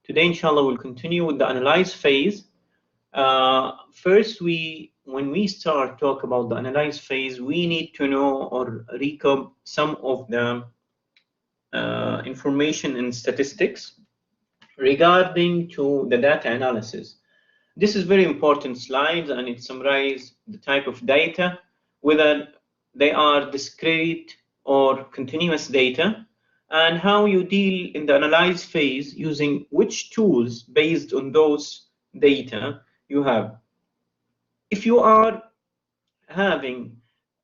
Today, inshallah, we'll continue with the analyze phase. First, when we start talk about the analyze phase, we need to know or recap some of the information and statistics regarding to the data analysis. This is very important slides, and it summarizes the type of data, whether they are discrete or continuous data, and how you deal in the analyze phase using which tools based on those data you have. If you are having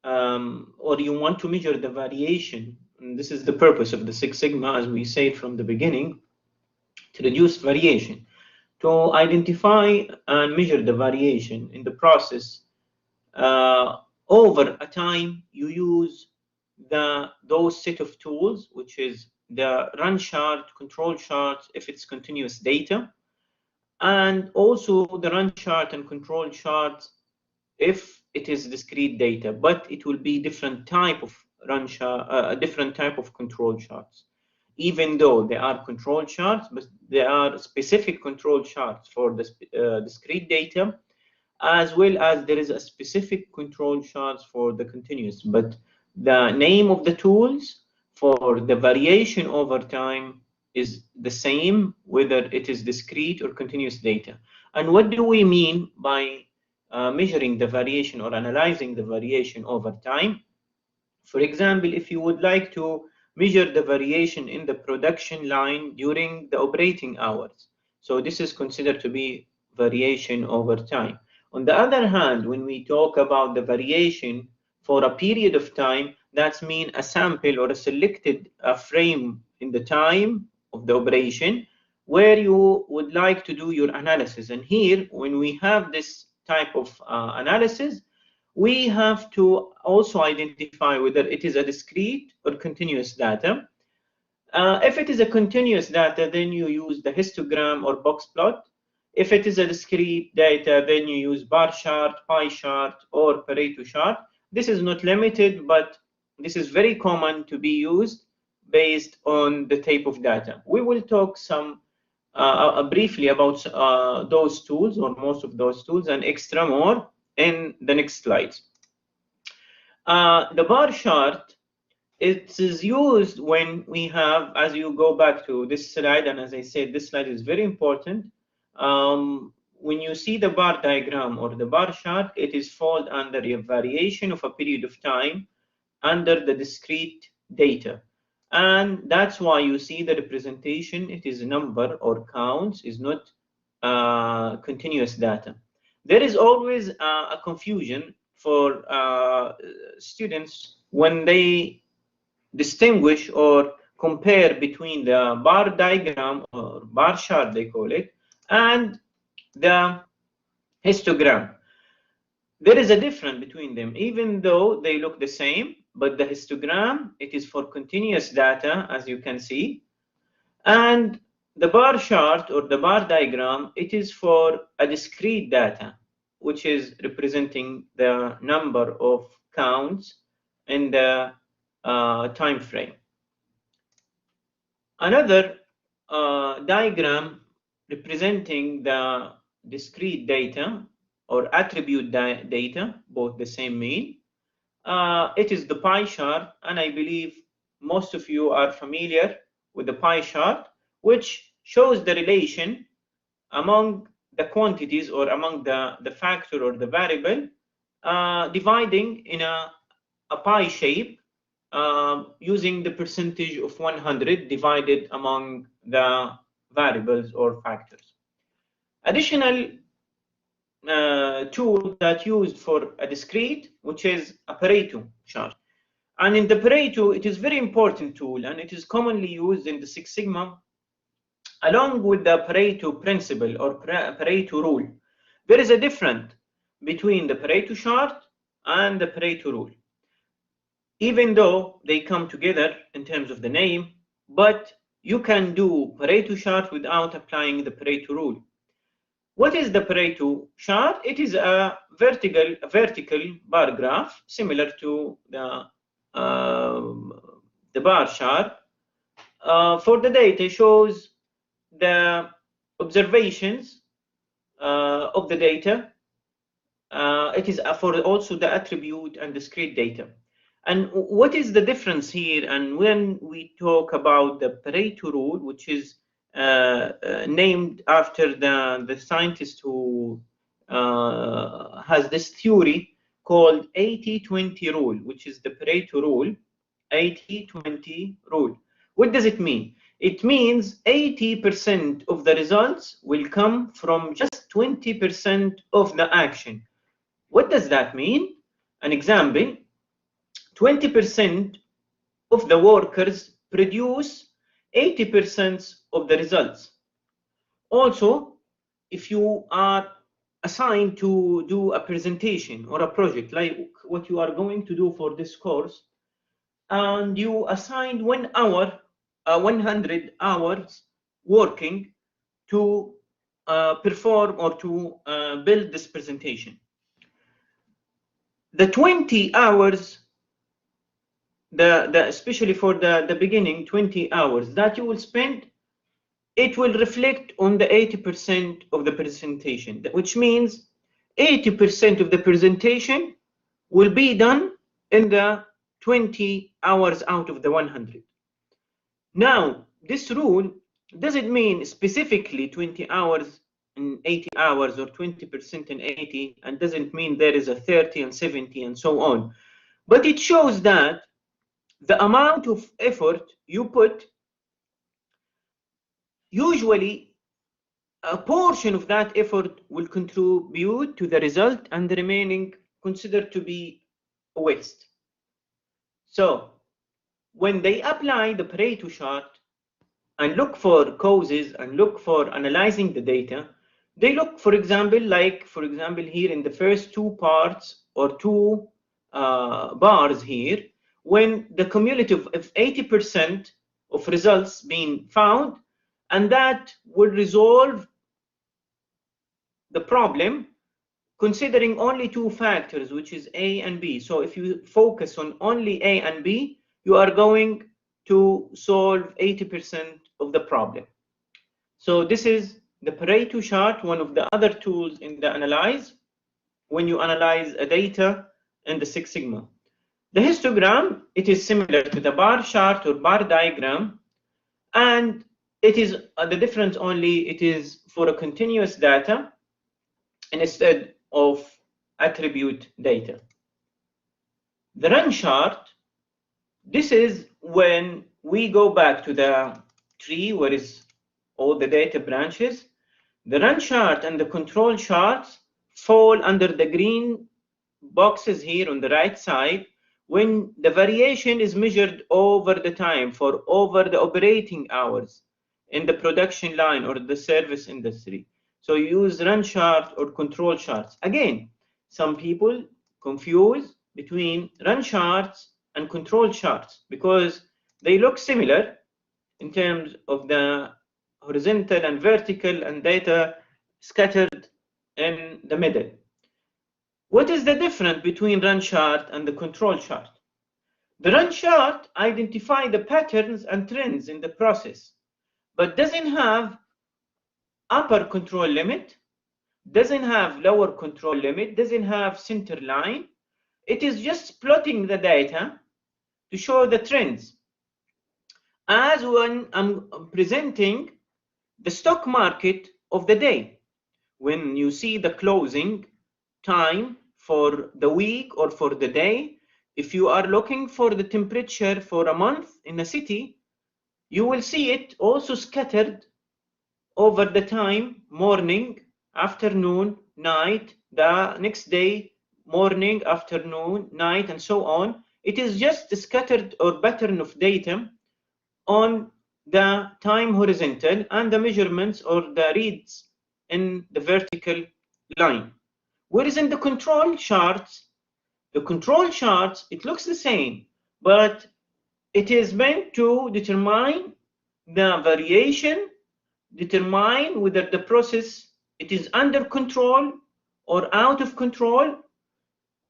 or you want to measure the variation, and this is the purpose of the Six Sigma, as we said from the beginning, to reduce variation, to identify and measure the variation in the process over a time, you use those set of tools, which is the run chart, control charts if it's continuous data, and also the run chart and control charts if it is discrete data, but it will be different type of run chart, different type of control charts. Even though they are control charts, but there are specific control charts for the discrete data, as well as there is a specific control charts for the continuous. But the name of the tools for the variation over time is the same, whether it is discrete or continuous data. And what do we mean by measuring the variation or analyzing the variation over time? For example, if you would like to measure the variation in the production line during the operating hours, so this is considered to be variation over time. On the other hand, when we talk about the variation for a period of time, that's mean a sample or a selected frame in the time of the operation where you would like to do your analysis. And here, when we have this type of analysis, we have to also identify whether it is a discrete or continuous data. If it is a continuous data, then you use the histogram or box plot. If it is a discrete data, then you use bar chart, pie chart, or Pareto chart. This is not limited, but this is very common to be used based on the type of data. We will talk briefly about those tools, or most of those tools, and extra more in the next slides. The bar chart, it is used when we have, as you go back to this slide, and as I said, this slide is very important. When you see the bar diagram or the bar chart, it is fall under a variation of a period of time under the discrete data. And that's why you see the representation, it is a number or counts, is not continuous data. There is always a confusion for students when they distinguish or compare between the bar diagram or bar chart, they call it, and the histogram. There is a difference between them, even though they look the same, but the histogram, it is for continuous data, as you can see, and the bar chart or the bar diagram, it is for a discrete data, which is representing the number of counts in the time frame. Another diagram representing the discrete data or attribute data, both the same mean. It is the pie chart, and I believe most of you are familiar with the pie chart, which shows the relation among the quantities or among the factor or the variable, dividing in a pie shape using the percentage of 100 divided among the variables or factors. Additional tool that used for a discrete, which is a Pareto chart. And in the Pareto, it is very important tool, and it is commonly used in the Six Sigma, along with the Pareto principle or Pareto rule. There is a difference between the Pareto chart and the Pareto rule, even though they come together in terms of the name, but you can do Pareto chart without applying the Pareto rule. What is the Pareto chart? It is a vertical bar graph, similar to the bar chart. For the data, shows the observations of the data. It is for also the attribute and discrete data. And what is the difference here? And when we talk about the Pareto rule, which is named after the scientist who has this theory called 80-20 rule, which is the Pareto rule, 80-20 rule. What does it mean? It means 80% of the results will come from just 20% of the action. What does that mean? An example, 20% of the workers produce 80% of the results. Also, if you are assigned to do a presentation or a project like what you are going to do for this course, and you assigned 1 hour, 100 hours working to perform or to build this presentation. The 20 hours, especially for the beginning, 20 hours that you will spend, it will reflect on the 80% of the presentation, which means 80% of the presentation will be done in the 20 hours out of the 100. Now, this rule doesn't mean specifically 20 hours and 80 hours or 20% and 80, and doesn't mean there is a 30 and 70 and so on. But it shows that the amount of effort you put, usually a portion of that effort will contribute to the result and the remaining considered to be a waste. So when they apply the Pareto chart and look for causes and look for analyzing the data, they look, for example, here in the first two parts or two bars here, when the cumulative of 80% of results being found, and that will resolve the problem considering only two factors, which is A and B. So if you focus on only A and B, you are going to solve 80% of the problem. So this is the Pareto chart, one of the other tools in the analyze, when you analyze a data in the Six Sigma. The histogram, it is similar to the bar chart or bar diagram, and it is the difference only, it is for a continuous data instead of attribute data. The run chart, this is when we go back to the tree where is all the data branches. The run chart and the control charts fall under the green boxes here on the right side when the variation is measured over the time for over the operating hours in the production line or the service industry. So you use run chart or control charts. Again, some people confuse between run charts and control charts because they look similar in terms of the horizontal and vertical and data scattered in the middle. What is the difference between run chart and the control chart? The run chart identifies the patterns and trends in the process, but doesn't have upper control limit, doesn't have lower control limit, doesn't have center line. It is just plotting the data to show the trends. As when I'm presenting the stock market of the day, when you see the closing time for the week or for the day, if you are looking for the temperature for a month in a city, you will see it also scattered over the time, morning, afternoon, night, the next day, morning, afternoon, night, and so on. It is just a scattered or pattern of data on the time horizontal and the measurements or the reads in the vertical line. Whereas in the control charts, it looks the same, but it is meant to determine the variation, determine whether the process it is under control or out of control,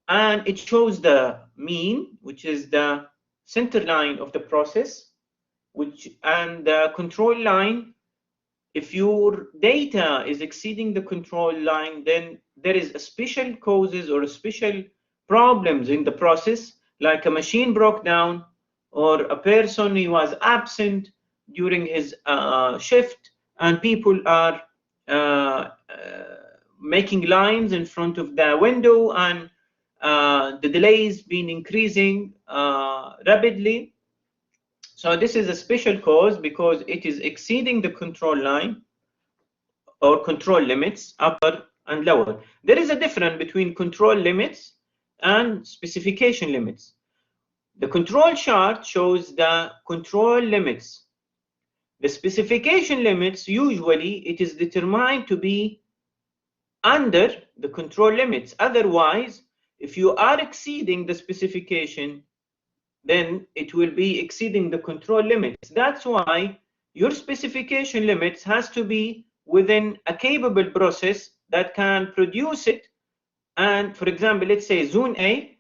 and it shows the mean, which is the center line of the process, and the control line if your data is exceeding the control line, then there is a special causes or a special problems in the process, like a machine broke down or a person who was absent during his shift, and people are making lines in front of the window, and the delays been increasing rapidly. So this is a special cause because it is exceeding the control line or control limits, upper and lower. There is a difference between control limits and specification limits. The control chart shows the control limits. The specification limits, usually it is determined to be under the control limits. Otherwise, if you are exceeding the specification, then it will be exceeding the control limits. That's why your specification limits has to be within a capable process that can produce it. And for example, let's say zone A,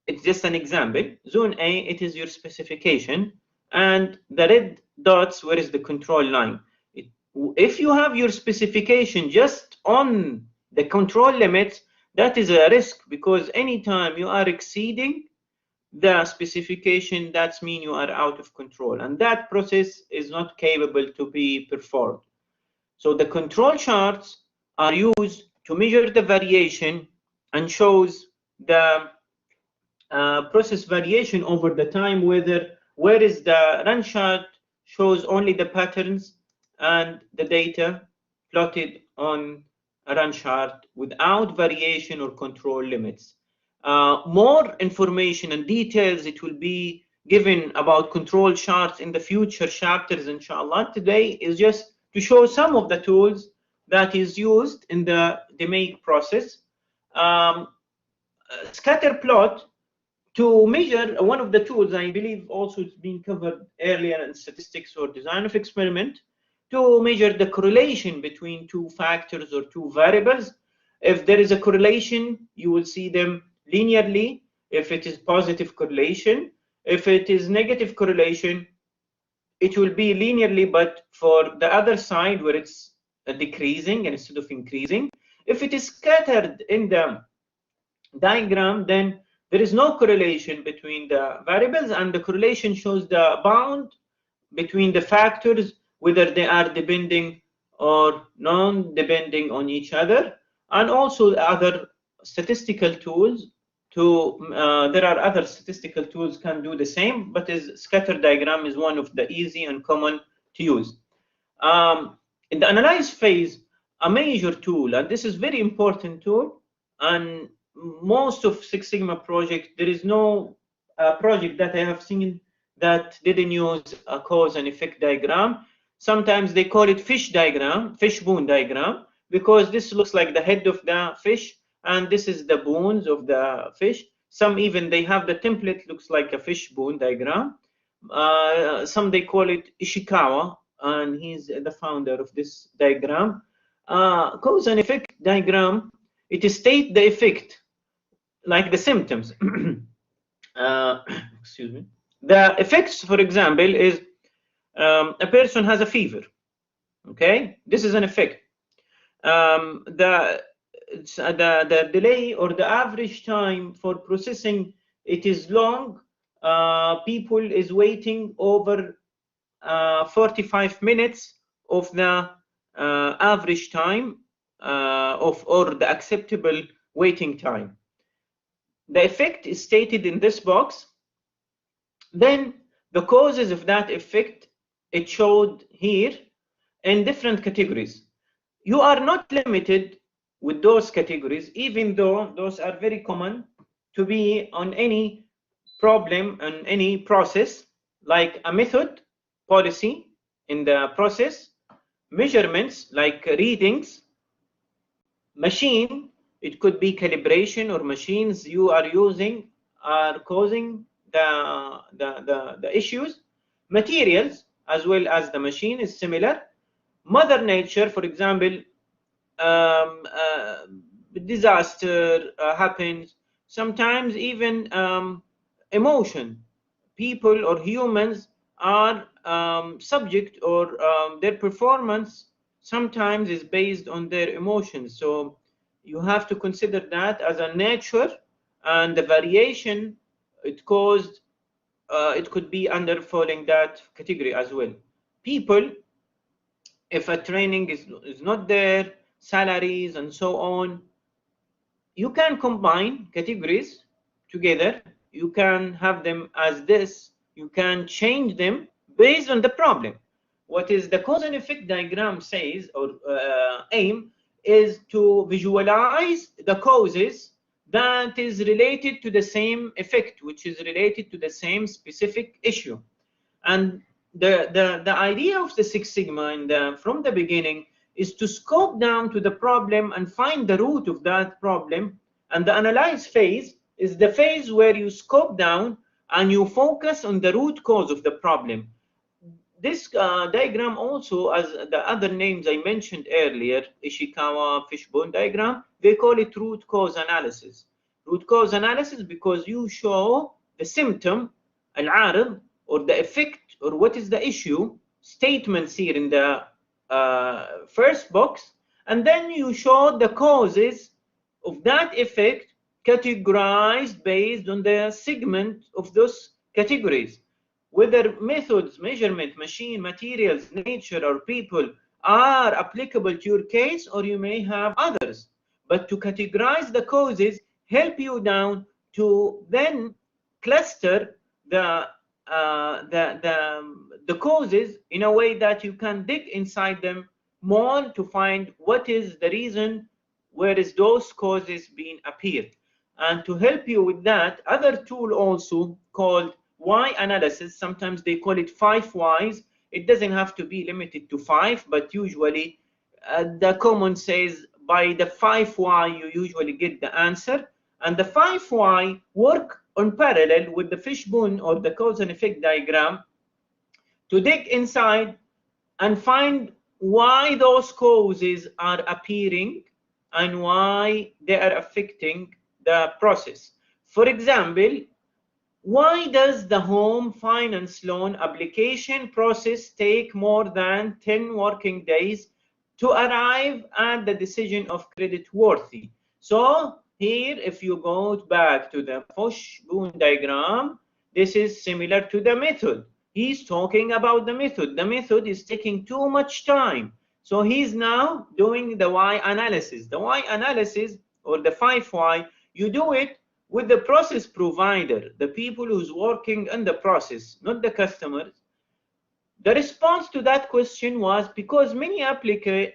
it's just an example. Zone A, it is your specification, and the red dots, where is the control line? If you have your specification just on the control limits, that is a risk, because anytime you are exceeding the specification, that's mean you are out of control, and that process is not capable to be performed. So the control charts are used to measure the variation and shows the process variation over the time, whereas the run chart shows only the patterns and the data plotted on a run chart without variation or control limits. More information and details it will be given about control charts in the future chapters, inshallah. Today is just to show some of the tools that is used in the make process. Scatter plot, to measure, one of the tools, I believe also it's been covered earlier in statistics or design of experiment, to measure the correlation between two factors or two variables. If there is a correlation, you will see them linearly. If it is positive correlation, if it is negative correlation, it will be linearly, but for the other side where it's decreasing instead of increasing. If it is scattered in the diagram, then there is no correlation between the variables, and the correlation shows the bound between the factors, whether they are depending or non-depending on each other. And also other statistical tools there are other statistical tools can do the same, but scatter diagram is one of the easy and common to use. In the analyze phase, a major tool, and this is very important tool, and most of Six Sigma project, there is no project that I have seen that didn't use a cause and effect diagram. Sometimes they call it fishbone diagram, because this looks like the head of the fish, and this is the bones of the fish. Some even they have the template looks like a fishbone diagram. Some they call it Ishikawa, and he's the founder of this diagram. Cause and effect diagram, it states the effect, like the symptoms. Excuse me. The effects, for example, is a person has a fever. Okay, this is an effect. The delay or the average time for processing, it is long. People is waiting over 45 minutes of the average time or the acceptable waiting time. The effect is stated in this box. Then the causes of that effect, it showed here in different categories. You are not limited with those categories, even though those are very common to be on any problem and any process, like a method, policy in the process, measurements like readings, machine, it could be calibration or machines you are using are causing the issues, materials as well as the machine is similar, mother nature, for example, disaster happens, sometimes even emotion, people or humans are subject or their performance sometimes is based on their emotions. So you have to consider that as a nature, and the variation it caused, it could be under falling that category as well. People, if a training is not there, salaries and so on, you can combine categories together. You can have them as this. You can change them based on the problem. What is the cause and effect diagram says, or aim, is to visualize the causes that is related to the same effect, which is related to the same specific issue. And the idea of the Six Sigma from the beginning is to scope down to the problem and find the root of that problem. And the analyze phase is the phase where you scope down and you focus on the root cause of the problem. This diagram also, as the other names I mentioned earlier, Ishikawa fishbone diagram, they call it root cause analysis. Root cause analysis because you show the symptom, al-arid, or the effect, or what is the issue, statements here in the first box, and then you show the causes of that effect categorized based on the segment of those categories. Whether methods, measurement, machine, materials, nature, or people are applicable to your case, or you may have others. But to categorize the causes help you down to then cluster the causes in a way that you can dig inside them more to find what is the reason where is those causes being appeared. And to help you with that, other tool also called why analysis, sometimes they call it 5 whys. It doesn't have to be limited to 5, but usually the common says by the 5 why you usually get the answer. And the 5 why work on parallel with the fishbone or the cause and effect diagram to dig inside and find why those causes are appearing and why they are affecting the process. For example, why does the home finance loan application process take more than 10 working days to arrive at the decision of credit worthy? So here, if you go back to the fishbone diagram, this is similar to the method. He's talking about the method. The method is taking too much time. So he's now doing the why analysis. The why analysis, or the 5 why, you do it with the process provider, the people who's working in the process, not the customers. The response to that question was because many applications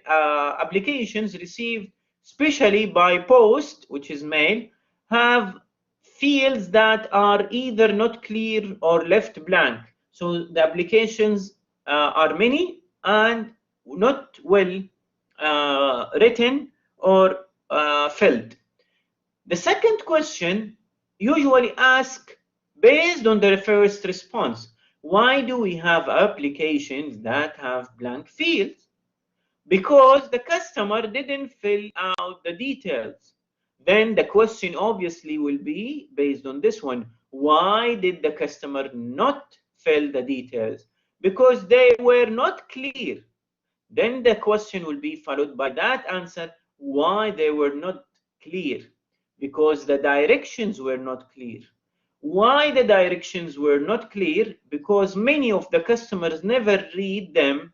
received, especially by post, which is mail, have fields that are either not clear or left blank. So the applications are many and not well written or filled. The second question usually asked based on the first response. Why do we have applications that have blank fields? Because the customer didn't fill out the details. Then the question obviously will be based on this one. Why did the customer not fill the details? Because they were not clear. Then the question will be followed by that answer, why they were not clear. Because the directions were not clear. Why the directions were not clear? Because many of the customers never read them.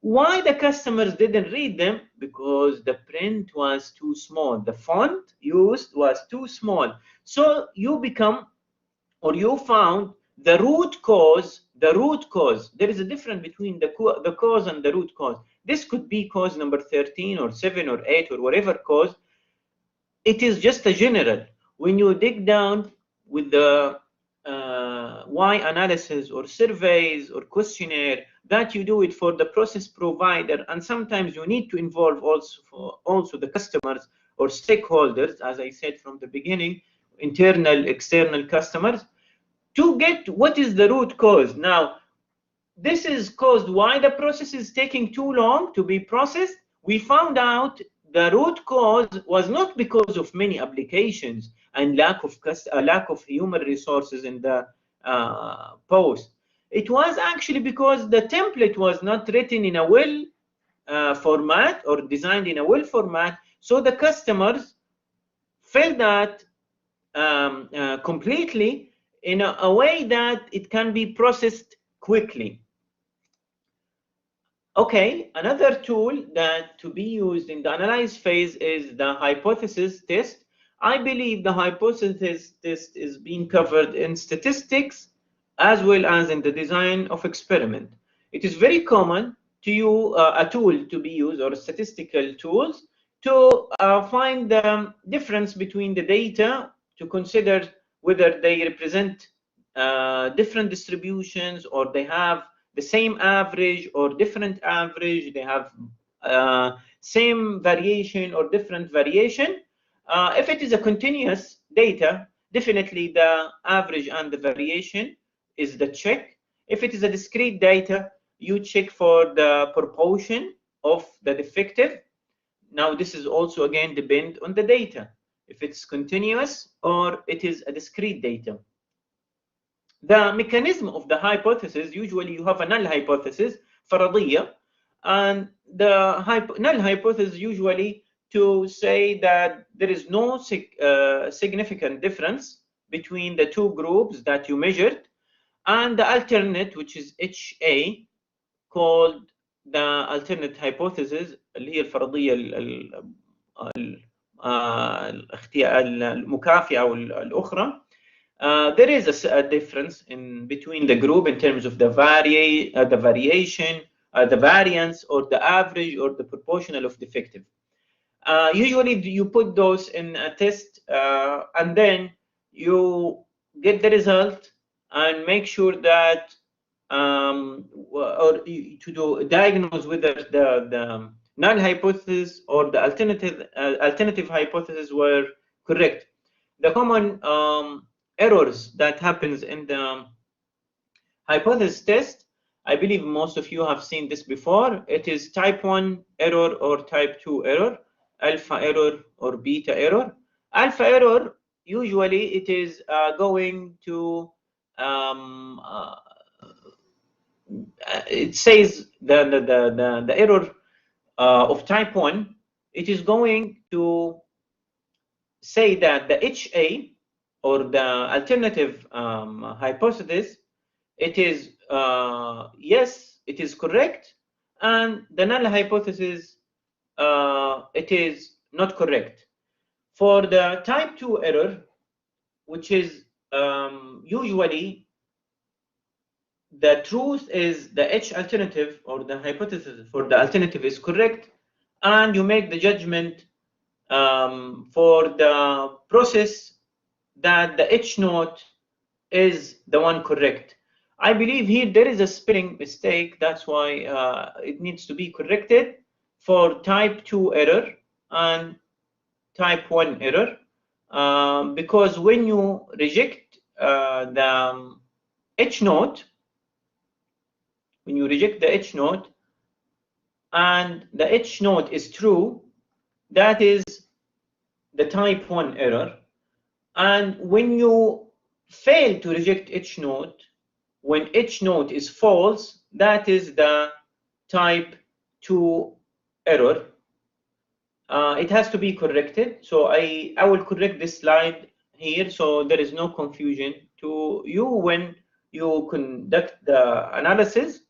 Why the customers didn't read them? Because the print was too small. The font used was too small. So you become, or you found the root cause. The root cause. There is a difference between the cause and the root cause. This could be cause number 13 or 7 or 8 or whatever cause. It is just a general. When you dig down with the why analysis or surveys or questionnaire, that you do it for the process provider, and sometimes you need to involve also the customers or stakeholders, as I said from the beginning, internal, external customers, to get what is the root cause. Now, this is caused why the process is taking too long to be processed. We found out the root cause was not because of many applications and lack of human resources in the post. It was actually because the template was not written in a well format or designed in a well format, so the customers fill that completely in a way that it can be processed quickly. Okay, another tool that to be used in the analyze phase is the hypothesis test. I believe the hypothesis test is being covered in statistics as well as in the design of experiment. It is very common to use a tool to be used, or statistical tools, to find the difference between the data, to consider whether they represent different distributions, or they have the same average or different average, they have same variation or different variation. If it is a continuous data, definitely the average and the variation is the check. If it is a discrete data, you check for the proportion of the defective. Now this is also again depend on the data, if it's continuous or it is a discrete data. The mechanism of the hypothesis, usually you have a null hypothesis, فرضية, and the null hypothesis usually to say that there is no significant difference between the two groups that you measured, and the alternate, which is HA, called the alternate hypothesis, اللي هي الفرضية المكافئة أو الأخرى. There is a difference in between the group in terms of the variation, the variance, or the average, or the proportional of defective. Usually you put those in a test and then you get the result and make sure that or to do diagnose whether the null hypothesis or the alternative hypothesis were correct. The common errors that happens in the hypothesis test, I believe most of you have seen this before. It is type 1 error or type 2 error, alpha error or beta error. Alpha error, usually it is going to it says the error of type 1, it is going to say that the HA or the alternative hypothesis, it is yes, it is correct, and the null hypothesis, it is not correct. For the type 2 error, which is usually the truth is the H alternative or the hypothesis for the alternative is correct, and you make the judgment for the process that the H naught is the one correct. I believe here there is a spelling mistake, that's why it needs to be corrected for type 2 error and type 1 error, because when you reject the H naught, when you reject the H naught and the H naught is true, that is the type 1 error. And when you fail to reject H naught, when H naught is false, that is the type 2 error. It has to be corrected. So I will correct this slide here so there is no confusion to you when you conduct the analysis.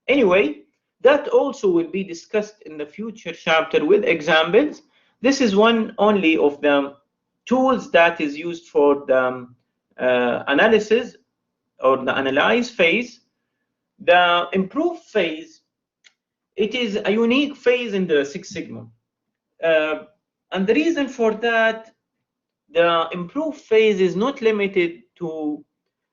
Anyway, that also will be discussed in the future chapter with examples. This is one only of the tools that is used for the analysis or the analyze phase. The improve phase, it is a unique phase in the Six Sigma. And the reason for that, the improve phase is not limited to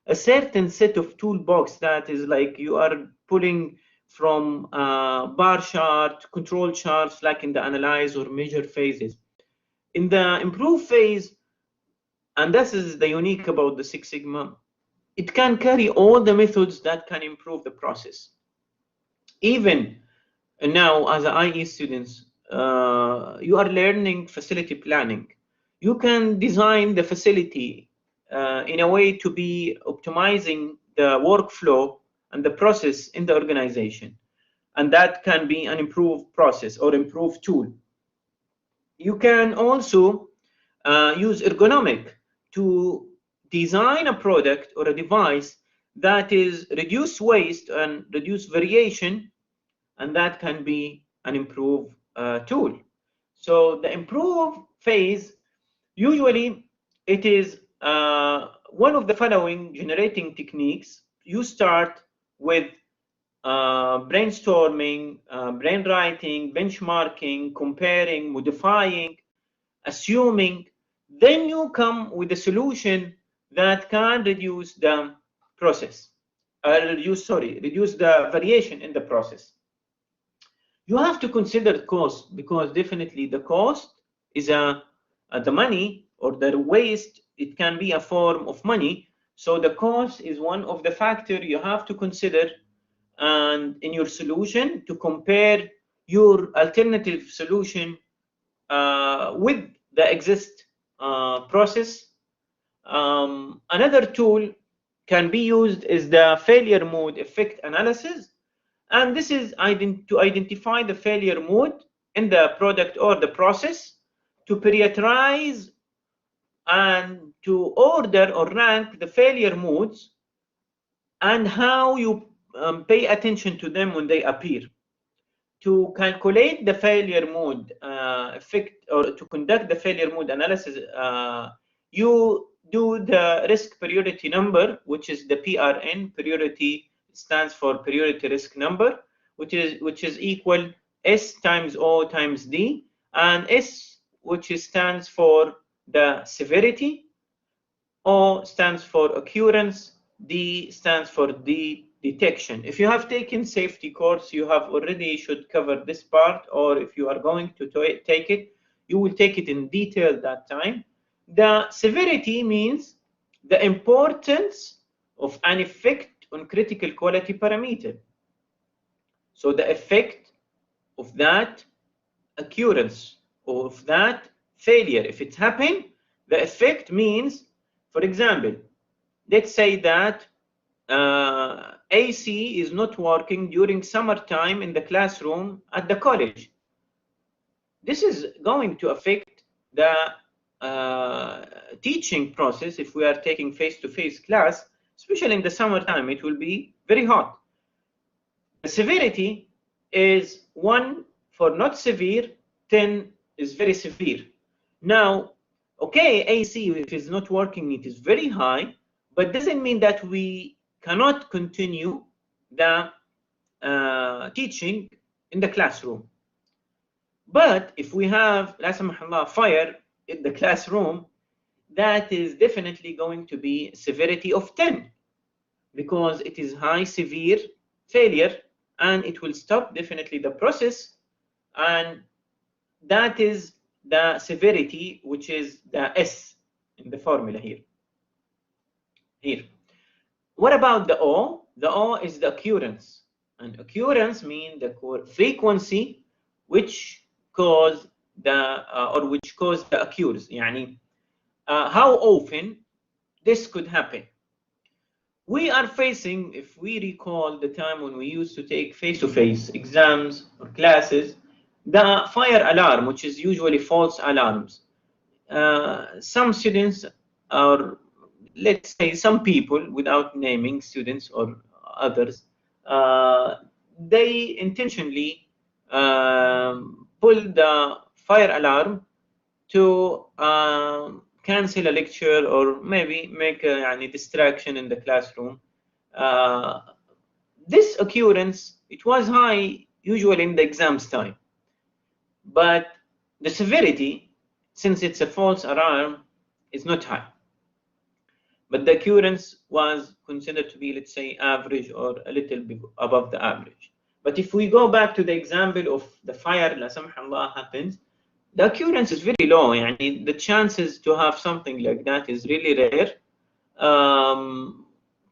a certain set of toolbox that is like you are pulling from bar chart, control charts, like in the analyze or measure phases. In the improve phase, and this is the unique about the Six Sigma, it can carry all the methods that can improve the process. Even now, as IE students, you are learning facility planning. You can design the facility in a way to be optimizing the workflow and the process in the organization. and that can be an improved process or improved tool. You can also use ergonomic to design a product or a device that is reduce waste and reduce variation, and that can be an improved tool. So the improve phase, usually it is one of the following generating techniques. You start with brainstorming, brainwriting, benchmarking, comparing, modifying, assuming. Then you come with a solution that can reduce the process, reduce the variation in the process. You have to consider cost, because definitely the cost is the money, or the waste, it can be a form of money. So the cost is one of the factors you have to consider, and in your solution to compare your alternative solution with the exist process. Another tool can be used is the failure mode effect analysis, and this is to identify the failure mode in the product or the process, to prioritize and to order or rank the failure modes, and how you pay attention to them when they appear. To calculate the failure mode effect, or to conduct the failure mode analysis, you do the risk priority number, which is the PRN. Priority stands for priority risk number, which is equal S times O times D, and S, which stands for the severity, O stands for occurrence, D stands for the detection. If you have taken safety course, you have already should cover this part, or if you are going to take it, you will take it in detail that time. The severity means the importance of an effect on critical quality parameter. So the effect of that occurrence, or of that failure, if it happened, the effect means, for example, let's say that AC is not working during summertime in the classroom at the college. This is going to affect the teaching process. If we are taking face-to-face class, especially in the summertime, it will be very hot. The severity is 1 for not severe, 10 is very severe. Now, okay, AC, if it's not working, it is very high, but doesn't mean that we cannot continue the teaching in the classroom. But if we have, la samahullah, fire in the classroom, that is definitely going to be severity of 10, because it is high severe failure, and it will stop definitely the process, and that is the severity, which is the S in the formula here. What about the O? The O is the occurrence, and occurrence means the frequency which cause the occurs. Yani, how often this could happen. We are facing, if we recall the time when we used to take face-to-face exams or classes, the fire alarm, which is usually false alarms. Some students, or let's say some people, without naming students or others, they intentionally pull the fire alarm to cancel a lecture, or maybe make a distraction in the classroom. This occurrence, it was high usually in the exams time, but the severity, since it's a false alarm, is not high. But the occurrence was considered to be, let's say, average or a little bit above the average. But if we go back to the example of the fire, la samahullah, happens, the occurrence is very low. Yani the chances to have something like that is really rare.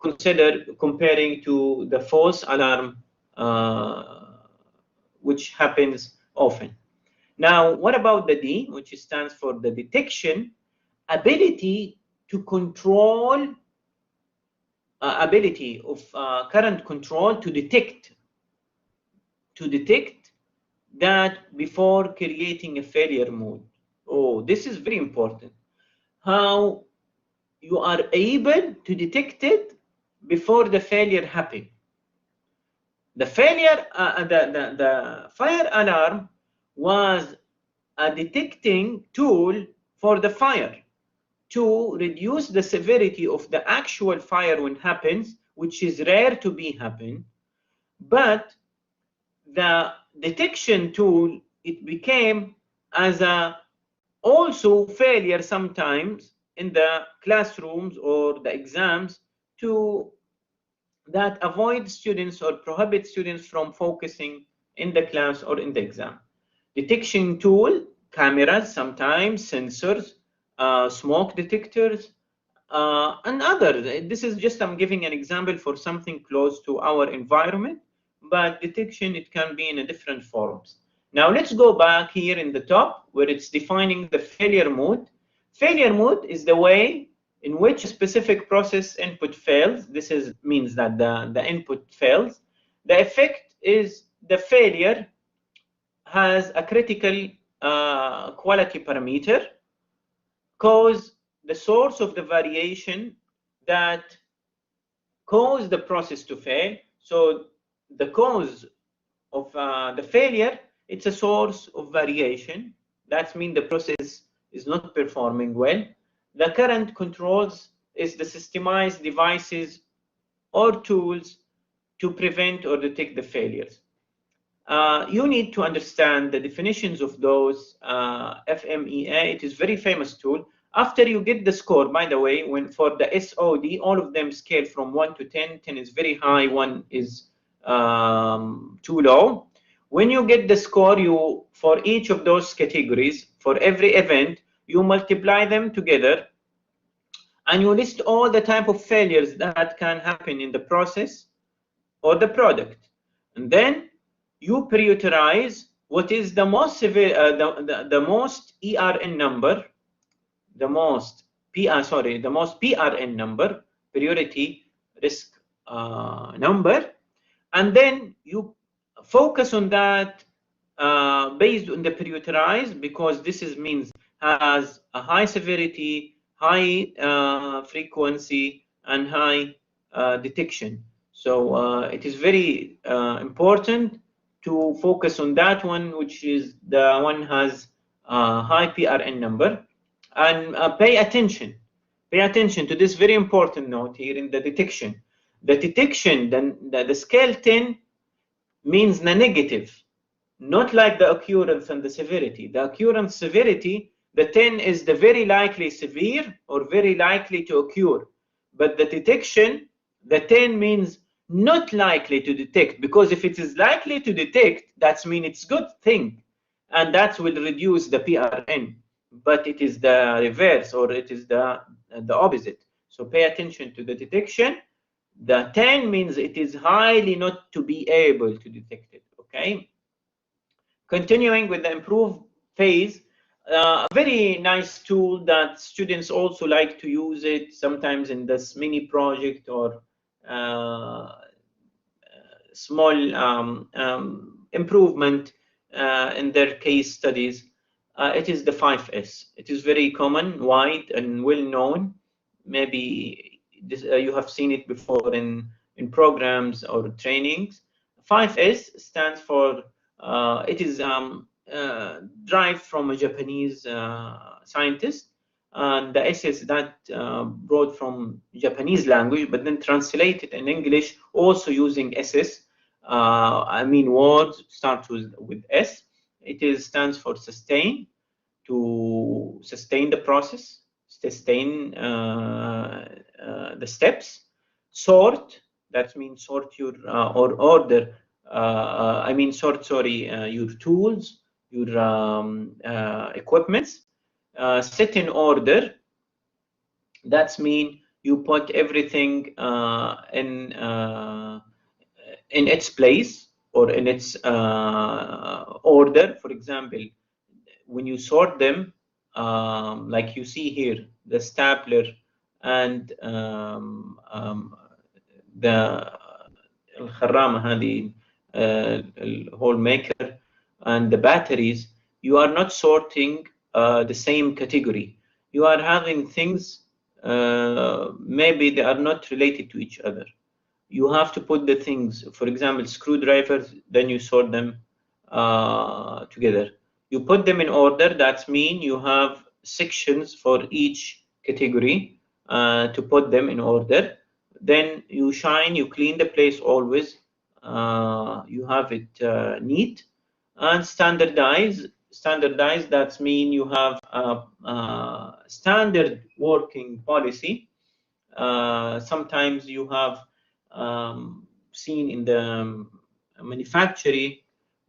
Comparing to the false alarm, which happens often. Now, what about the D, which stands for the detection? Ability to control, ability of current control to detect to detect that before creating a failure mode. Oh, this is very important. How you are able to detect it before the failure happens. The failure, the fire alarm was a detecting tool for the fire to reduce the severity of the actual fire when it happens, which is rare to be happen. But the detection tool, it became as a also failure sometimes in the classrooms or the exams to that avoid students or prohibit students from focusing in the class or in the exam. Detection tool, cameras, sometimes sensors, smoke detectors, and others. This is just, I'm giving an example for something close to our environment, but detection, it can be in a different forms. Now let's go back here in the top where it's defining the failure mode. Failure mode is the way in which a specific process input fails. This means that the input fails. The effect is the failure has a critical quality parameter, cause the source of the variation that cause the process to fail. So the cause of the failure, it's a source of variation. That means the process is not performing well. The current controls is the systemized devices or tools to prevent or detect the failures. You need to understand the definitions of those FMEA. It is very famous tool. After you get the score, by the way, when for the SOD, all of them scale from 1 to 10. 10 is very high, 1 is too low. When you get the score, you for each of those categories, for every event, you multiply them together and you list all the type of failures that can happen in the process or the product. And then you prioritize what is the most severe, the most ERN number, the most PRN number, priority risk number, and then you focus on that based on the prioritize, because this means has a high severity, high frequency, and high detection. So it is very important to focus on that one, which is the one has high PRN number, and pay attention to this very important note here in the detection. The detection, the scale 10 means the negative, not like the occurrence and the severity. The occurrence severity, the 10 is the very likely severe or very likely to occur. But the detection, the 10 means not likely to detect, because if it is likely to detect, that means it's good thing, and that will reduce the PRN. But it is the reverse, or it is the opposite. So pay attention to the detection. The 10 means it is highly not to be able to detect it, okay? Continuing with the improve phase, a very nice tool that students also like to use it sometimes in this mini project or small improvement in their case studies. It is the 5S. It is very common, wide, and well known. Maybe this, you have seen it before in programs or trainings. 5S stands for, it is derived from a Japanese scientist, and the S is that brought from Japanese language, but then translated in English, also using SS. I mean, words start with S. It stands for sustain, to sustain the process, sustain the steps. Sort, that means sort your or order. I mean, sort, sorry, your tools, your equipments. Set in order, that's mean you put everything in its place or in its order. For example, when you sort them, like you see here, the stapler and the الخرامة هذه hole maker, and the batteries, you are not sorting the same category. You are having things, maybe they are not related to each other. You have to put the things, for example, screwdrivers, then you sort them together. You put them in order, that means you have sections for each category to put them in order. Then you shine, you clean the place always, you have it neat, and standardize. Standardize, that means you have a standard working policy. Sometimes you have seen in the manufacturing,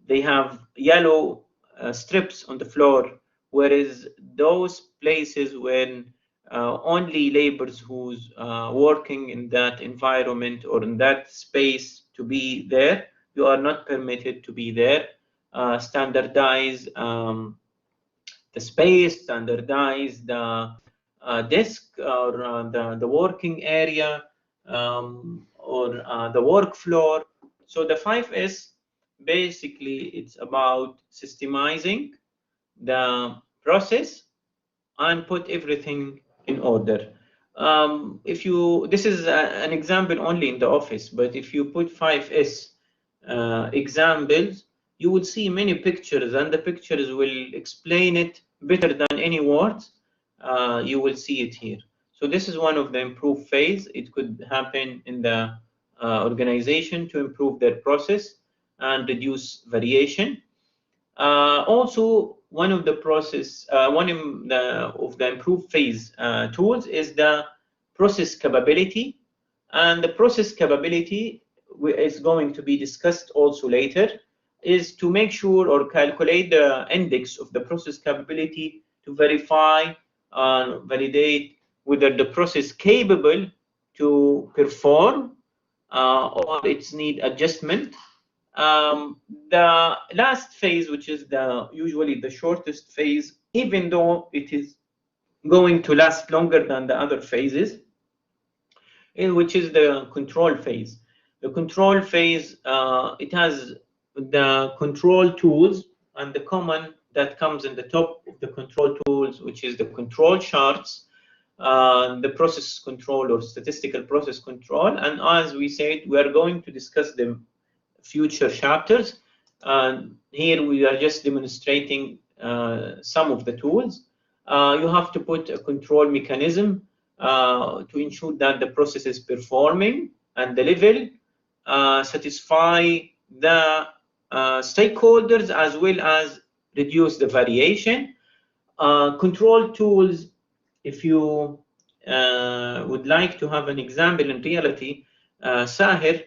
they have yellow strips on the floor, whereas those places when only laborers who's working in that environment or in that space to be there, you are not permitted to be there. Standardize the space, standardize the desk or the working area or the work floor. So the 5S, basically it's about systemizing the process and put everything in order. If you, this is an example only in the office, but if you put 5S examples, you will see many pictures, and the pictures will explain it better than any words. You will see it here. So this is one of the improve phase. It could happen in the organization to improve their process and reduce variation. Also, one of the process, one of the improved phase tools is the process capability, and the process capability is going to be discussed also later, is to make sure or calculate the index of the process capability to verify and validate whether the process capable to perform or its need adjustment. The last phase, which is usually the shortest phase, even though it is going to last longer than the other phases, which is the control phase. The control phase, it has the control tools, and the common that comes in the top of the control tools, which is the control charts, the process control or statistical process control. And as we said, we are going to discuss them future chapters. Here we are just demonstrating some of the tools. You have to put a control mechanism to ensure that the process is performing and the level satisfy the stakeholders as well as reduce the variation. Control tools, if you would like to have an example in reality, Sahir,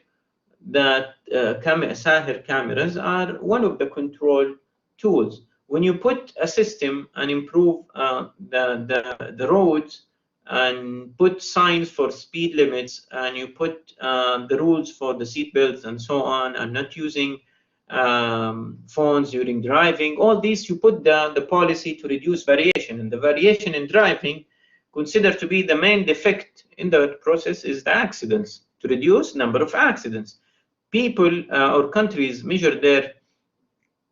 that Sahir cameras are one of the control tools. When you put a system and improve the roads and put signs for speed limits, and you put the rules for the seat belts and so on, and not using phones during driving, all these, you put the policy to reduce variation. And the variation in driving, considered to be the main defect in the process, is the accidents, to reduce number of accidents. People or countries measure their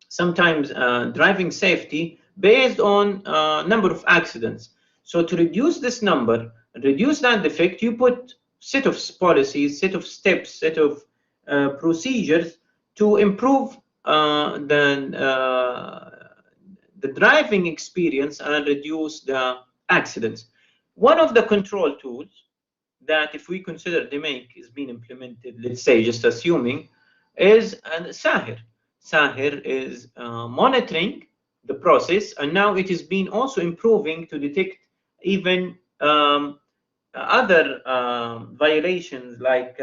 sometimes driving safety based on number of accidents. So to reduce this number, reduce that defect, you put set of policies, set of steps, set of procedures to improve the driving experience and reduce the accidents. One of the control tools that, if we consider DMAIC is being implemented, let's say, just assuming, is Sahir. Sahir is monitoring the process, and now it is being also improving to detect even other violations, like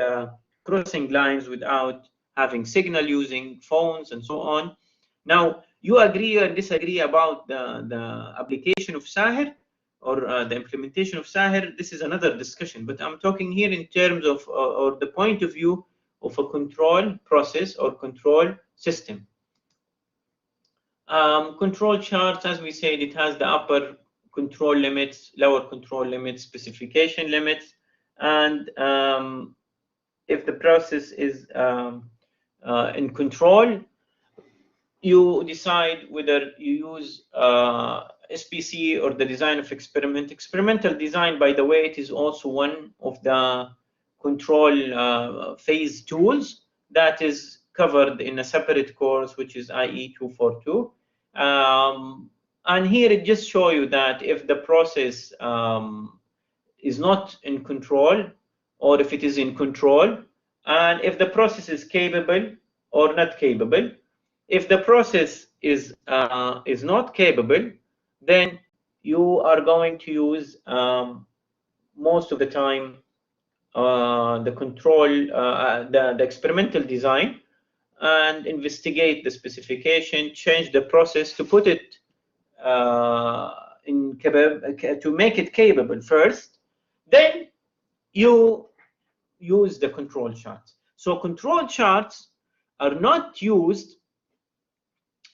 crossing lines without having signal, using phones, and so on. Now, you agree or disagree about the application of Sahir or the implementation of Sahir? This is another discussion, but I'm talking here in terms of or the point of view of a control process or control system. Control charts, as we said, it has the upper control limits, lower control limits, specification limits, and if the process is in control, you decide whether you use SPC or the design of experiment. Experimental design, by the way, it is also one of the control phase tools that is covered in a separate course, which is IE 242. And here it just shows you that if the process is not in control, or if it is in control, and if the process is capable or not capable. If the process is not capable, then you are going to use most of the time the control, the experimental design, and investigate the specification, change the process to put it to make it capable first. Then you use the control charts. So control charts are not used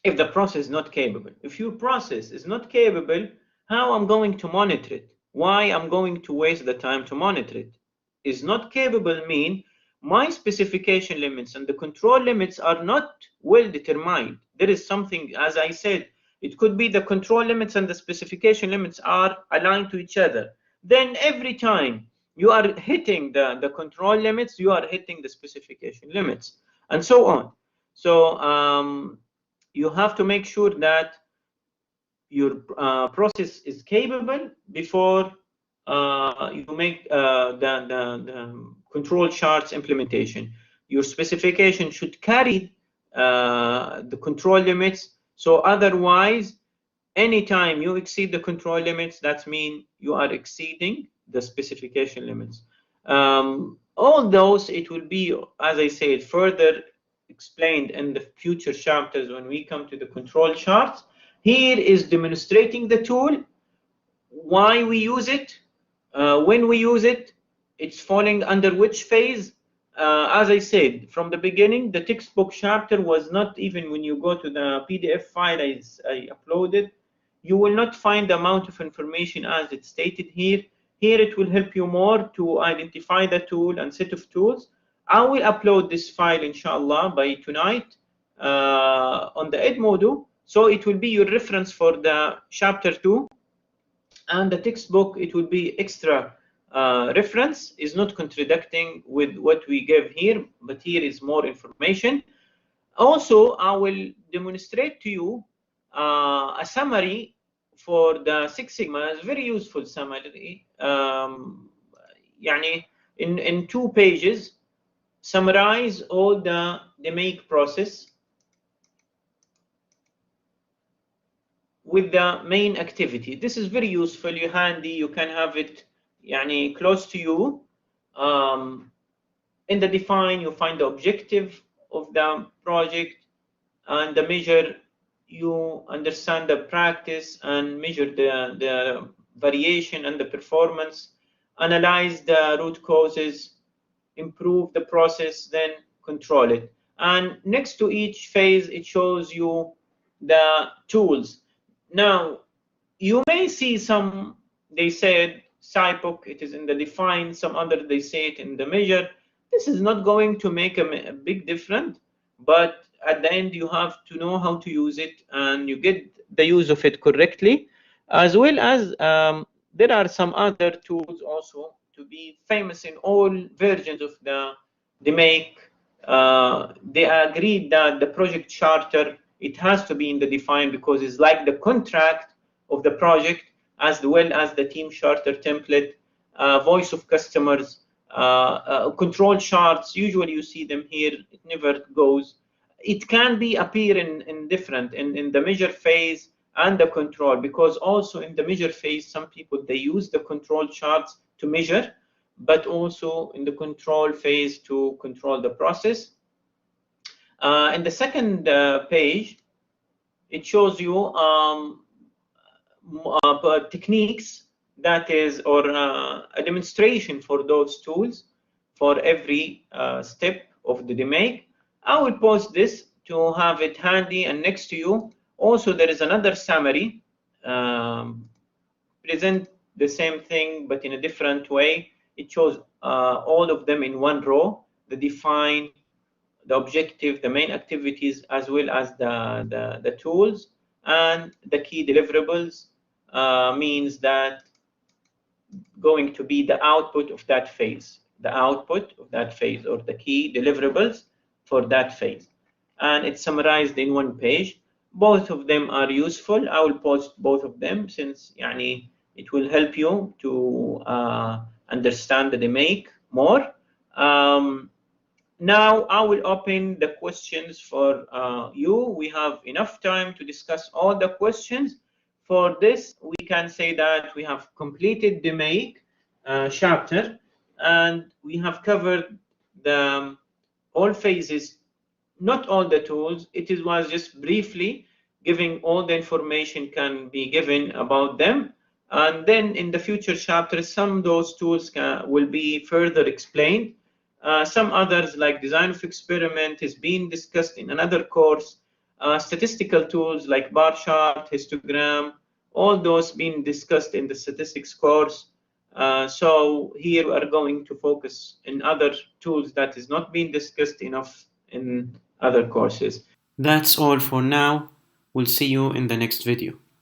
if the process is not capable. If your process is not capable, how I'm going to monitor it? Why I'm going to waste the time to monitor it? Is not capable mean my specification limits and the control limits are not well determined. There is something, as I said, it could be the control limits and the specification limits are aligned to each other. Then every time you are hitting the control limits, you are hitting the specification limits, and so on. So you have to make sure that your process is capable before you make the control charts implementation. Your specification should carry the control limits. So otherwise, anytime you exceed the control limits, that means you are exceeding the specification limits. All those, it will be, as I said, further explained in the future chapters when we come to the control charts. Here is demonstrating the tool, why we use it, when we use it, it's falling under which phase. As I said, from the beginning, the textbook chapter was not even, when you go to the PDF file I uploaded, you will not find the amount of information as it's stated here. Here it will help you more to identify the tool and set of tools. I will upload this file, inshallah, by tonight on the Edmodo. So it will be your reference for the chapter 2. And the textbook, it will be extra reference, is not contradicting with what we give here, but here is more information. Also, I will demonstrate to you a summary for the Six Sigma. It's very useful summary. In 2 pages, summarize all the make process with the main activity. This is very useful, handy, you can have it close to you. In the define, you find the objective of the project, and the measure, you understand the practice and measure the variation and the performance, analyze the root causes, improve the process, then control it. And next to each phase, it shows you the tools. Now, you may see some, they said SciPoc, it is in the define, some other, they say it in the measure. This is not going to make a big difference, but at the end, you have to know how to use it, and you get the use of it correctly, as well as there are some other tools also to be famous in all versions of the make. They agreed that the project charter, it has to be in the define because it's like the contract of the project, as well as the team charter template, voice of customers, control charts. Usually you see them here, it never goes. It can be appear in different, in the measure phase and the control, because also in the measure phase, some people, they use the control charts to measure, but also in the control phase to control the process. In the second page, it shows you techniques, that is, or a demonstration for those tools for every step of the demake. I will post this to have it handy and next to you. Also, there is another summary, present the same thing but in a different way. It shows all of them in one row, the define, objective, the main activities, as well as the tools, and the key deliverables means that going to be the output of that phase, or the key deliverables for that phase. And it's summarized in one page. Both of them are useful. I will post both of them since it will help you to understand the DMAIC more. Now I will open the questions for you. We have enough time to discuss all the questions. For this, we can say that we have completed the DMAIC chapter, and we have covered all phases, not all the tools. It was just briefly giving all the information can be given about them. And then in the future chapters, some of those tools will be further explained. Some others, like design of experiment, is being discussed in another course. Statistical tools like bar chart, histogram, all those being discussed in the statistics course. So here we are going to focus in other tools that is not being discussed enough in other courses. That's all for now. We'll see you in the next video.